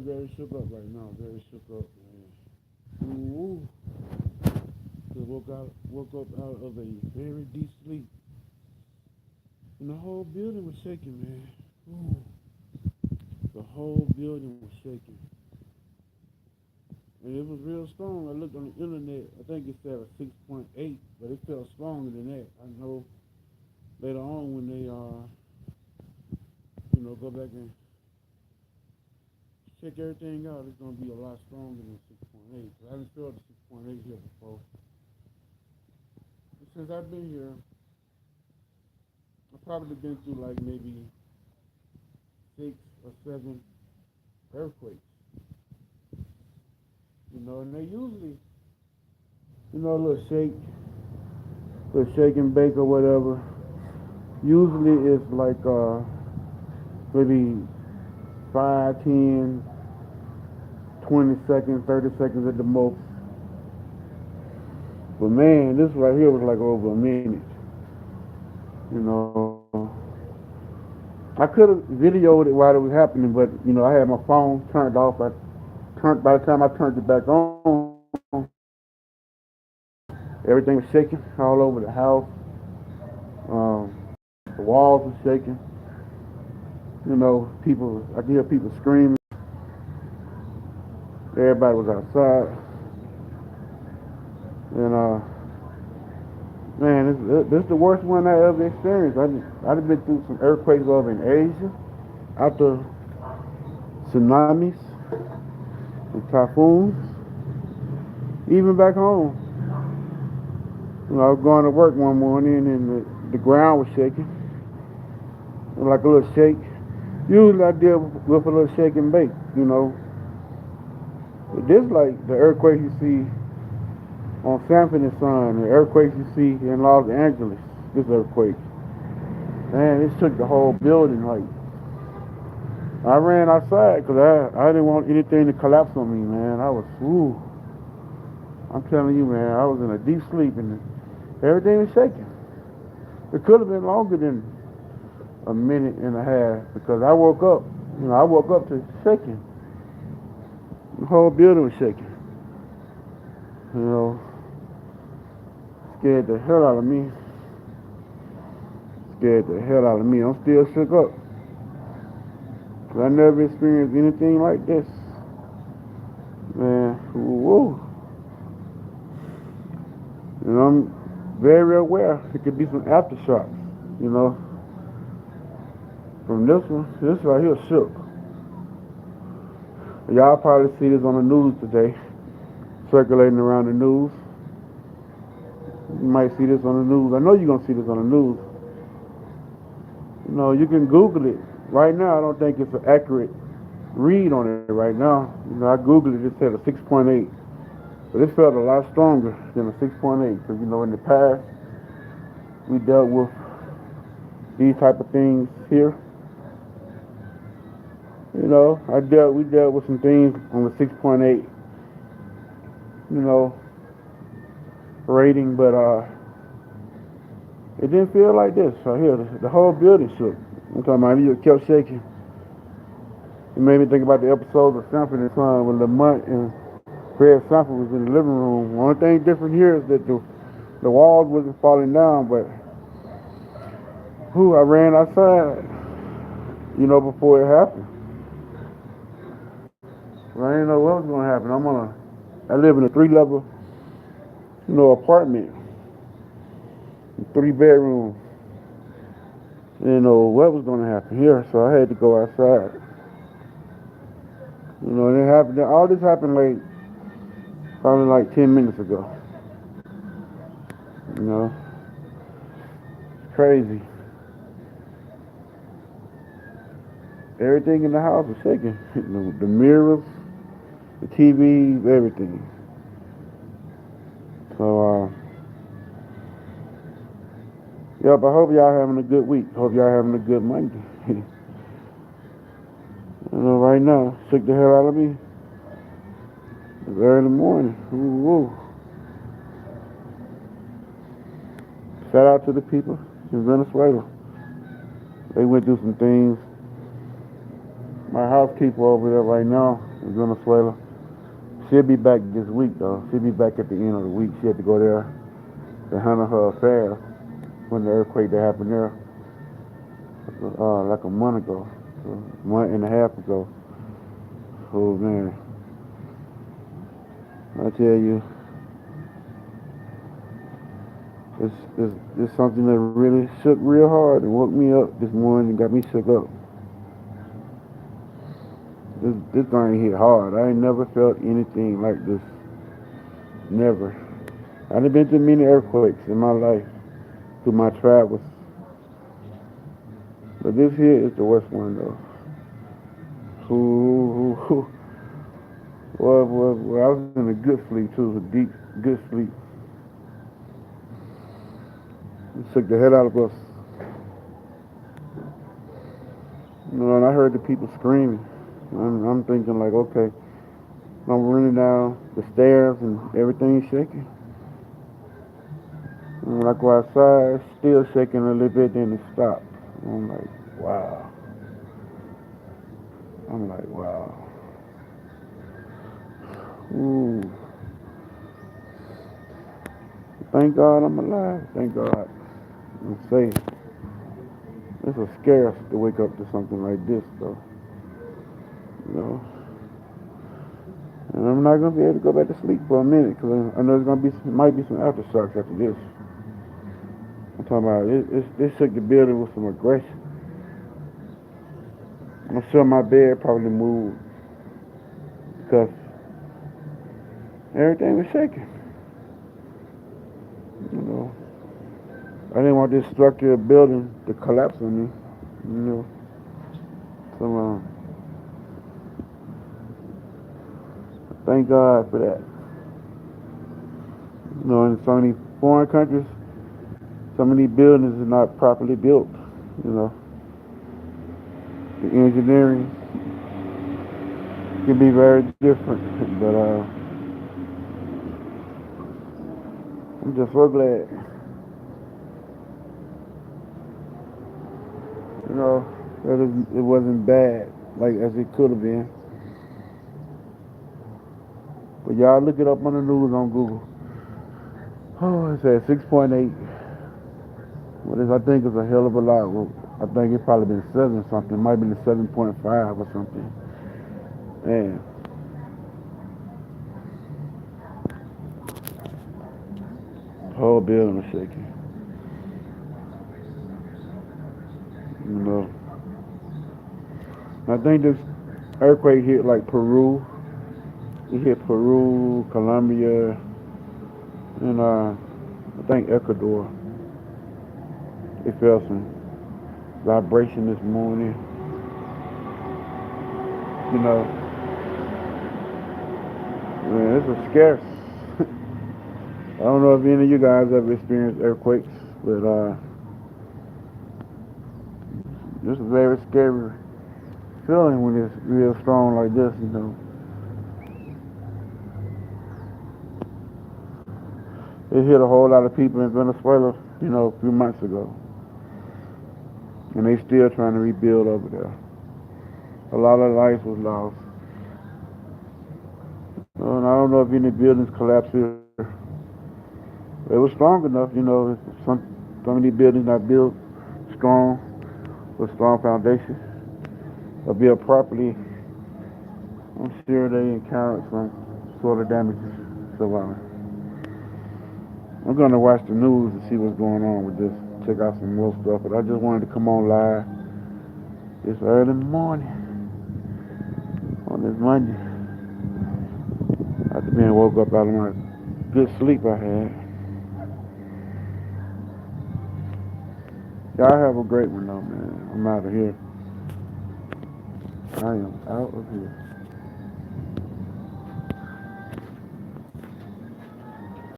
very shook up right now. Very shook up, man. Ooh. Just woke up out of a very deep sleep. And the whole building was shaking, man. Ooh. The whole building was shaking. And it was real strong. I looked on the internet. I think it said a 6.8, but it felt stronger than that. I know later on when they go back and check everything out, it's gonna be a lot stronger than 6.8. I haven't felt a 6.8 here before. But since I've been here, I've probably been through like maybe 6 or 7 earthquakes. And they usually, a little shake and bake or whatever. Usually it's like maybe 5, 10, 20 seconds, 30 seconds at the most. But man, this right here was like over a minute. I could have videoed it while it was happening, but I had my phone turned off. By the time I turned it back on, everything was shaking all over the house. Um, the walls were shaking. I could hear people screaming. Everybody was outside, and man, this is the worst one I ever experienced. I've been through some earthquakes over in Asia, after tsunamis and typhoons, even back home. I was going to work one morning and the ground was shaking, like a little shake. Usually I deal with a little shake and bake. But this like the earthquakes you see on Sanford and Son, the earthquakes you see in Los Angeles. This earthquake, man, it shook the whole building. Like I ran outside because I didn't want anything to collapse on me, man. I'm telling you, man, I was in a deep sleep and everything was shaking. It could have been longer than a minute and a half because I woke up. I woke up to shaking. The whole building was shaking. Scared the hell out of me. Scared the hell out of me. I'm still shook up. I never experienced anything like this. Man, whoa. I'm very aware it could be some aftershocks, from this one. This right here shook. Y'all probably see this on the news today, circulating around the news. You might see this on the news. I know you're going to see this on the news. You can Google it. Right now, I don't think it's an accurate read on it right now. I Googled it, it said a 6.8. But it felt a lot stronger than a 6.8 because, in the past, we dealt with these type of things here. We dealt with some things on the 6.8, rating, but it didn't feel like this right here. The whole building shook. I'm talking about it kept shaking. It made me think about the episode of Sanford and Son when Lamont and Fred Sanford was in the living room. The only thing different here is that the walls wasn't falling down, but I ran outside, before it happened. I didn't know what was gonna happen. I live in a 3-level, apartment, 3 bedrooms. Didn't know what was gonna happen here, so I had to go outside. And it happened. All this happened probably like 10 minutes ago. It's crazy. Everything in the house was shaking. The mirrors, the TV, everything. So, yep, I hope y'all having a good week. Hope y'all having a good Monday. Right now, shook the hell out of me. It's early morning. Ooh. Shout out to the people in Venezuela. They went through some things. My housekeeper over there right now, in Venezuela. She'll be back this week though. She'll be back at the end of the week. She had to go there to handle her affairs when the earthquake that happened there, like a month ago, a month and a half ago. Oh man, I tell you, it's something that really shook real hard and woke me up this morning and got me shook up. This thing hit hard. I ain't never felt anything like this. Never. I've been through many earthquakes in my life through my travels, but this here is the worst one though. Ooh, well, I was in a good sleep too, a deep, good sleep. It took the head out of us. And I heard the people screaming. I'm thinking like, okay, I'm running down the stairs and everything's shaking. And when I go outside, it's still shaking a little bit, then it stopped. I'm like, wow. I'm like, wow. Ooh. Thank God I'm alive. Thank God I'm safe. It's a scare to wake up to something like this, though. You know. And I'm not gonna be able to go back to sleep for a minute because I know there's gonna be might be some aftershocks after this. I'm talking about it shook the building with some aggression. I'm sure my bed probably moved because everything was shaking. You know, I didn't want this structure of building to collapse on me. You know, so thank God for that. You know, in so many foreign countries, so many buildings are not properly built. You know, the engineering can be very different, but I'm just so glad. You know, that it wasn't bad like as it could have been. But y'all look it up on the news on Google. Oh, it said 6.8. I think it's a hell of a lot. Well, I think it probably been 7 something. It might have been 7.5 or something. Man, the whole building was shaking. You know, I think this earthquake hit like Peru. It hit Peru, Colombia, and I think Ecuador. It felt some vibration this morning. You know, man, this is scary. I don't know if any of you guys ever experienced earthquakes, but this is a very scary feeling when it's real strong like this. You know, it hit a whole lot of people in Venezuela. You know, a few months ago, and they still trying to rebuild over there. A lot of life was lost. And I don't know if any buildings collapsed here. It was strong enough, you know. Some of these buildings are built strong with strong foundations. Or built properly. I'm sure they encountered some sort of damages. So I'm gonna watch the news to see what's going on with this. Check out some more stuff. But I just wanted to come on live this early morning on this Monday after being woke up out of my good sleep I had. Y'all have a great one though, man. I'm out of here. I am out of here.